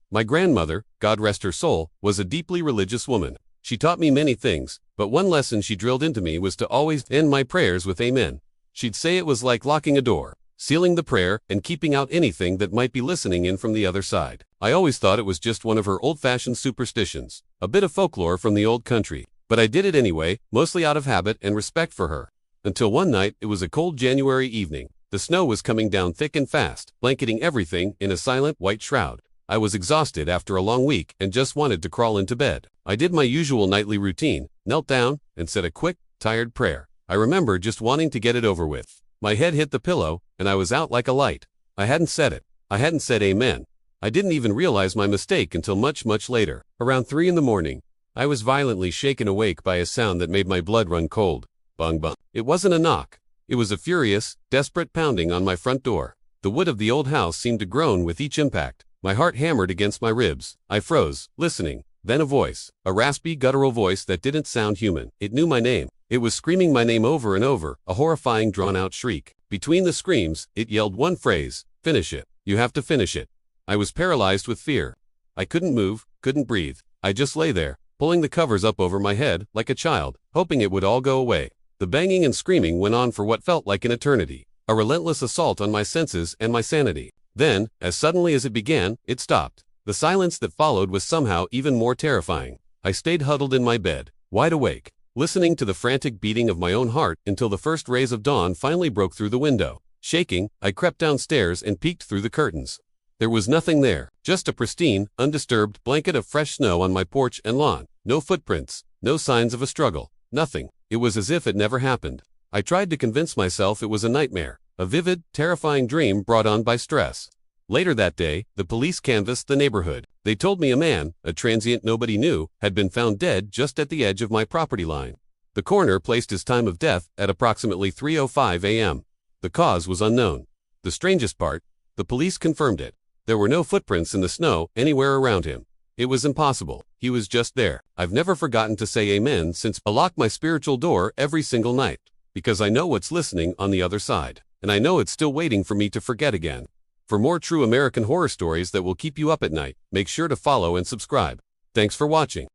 My grandmother, God rest her soul, was a deeply religious woman. She taught me many things, but one lesson she drilled into me was to always end my prayers with amen. She'd say it was like locking a door, sealing the prayer, and keeping out anything that might be listening in from the other side. I always thought it was just one of her old-fashioned superstitions, a bit of folklore from the old country, but I did it anyway, mostly out of habit and respect for her. Until one night, it was a cold January evening. The snow was coming down thick and fast, blanketing everything in a silent white shroud. I was exhausted after a long week and just wanted to crawl into bed. I did my usual nightly routine, knelt down, and said a quick, tired prayer. I remember just wanting to get it over with. My head hit the pillow, and I was out like a light. I hadn't said it. I hadn't said amen. I didn't even realize my mistake until much later. Around 3 in the morning, I was violently shaken awake by a sound that made my blood run cold. Bung bung. It wasn't a knock. It was a furious, desperate pounding on my front door. The wood of the old house seemed to groan with each impact. My heart hammered against my ribs. I froze, listening. Then a voice, a raspy, guttural voice that didn't sound human. It knew my name. It was screaming my name over and over, a horrifying, drawn-out shriek. Between the screams, it yelled one phrase, "Finish it. You have to finish it." I was paralyzed with fear. I couldn't move, couldn't breathe. I just lay there, pulling the covers up over my head, like a child, hoping it would all go away. The banging and screaming went on for what felt like an eternity, a relentless assault on my senses and my sanity. Then, as suddenly as it began, it stopped. The silence that followed was somehow even more terrifying. I stayed huddled in my bed, wide awake, listening to the frantic beating of my own heart until the first rays of dawn finally broke through the window. Shaking, I crept downstairs and peeked through the curtains. There was nothing there, just a pristine, undisturbed blanket of fresh snow on my porch and lawn. No footprints, no signs of a struggle, nothing. It was as if it never happened. I tried to convince myself it was a nightmare, a vivid, terrifying dream brought on by stress. Later that day, the police canvassed the neighborhood. They told me a man, a transient nobody knew, had been found dead just at the edge of my property line. The coroner placed his time of death at approximately 3:05 a.m. The cause was unknown. The strangest part, the police confirmed it. There were no footprints in the snow anywhere around him. It was impossible. He was just there. I've never forgotten to say amen since. I lock my spiritual door every single night, because I know what's listening on the other side, and I know it's still waiting for me to forget again. For more true American horror stories that will keep you up at night, make sure to follow and subscribe. Thanks for watching.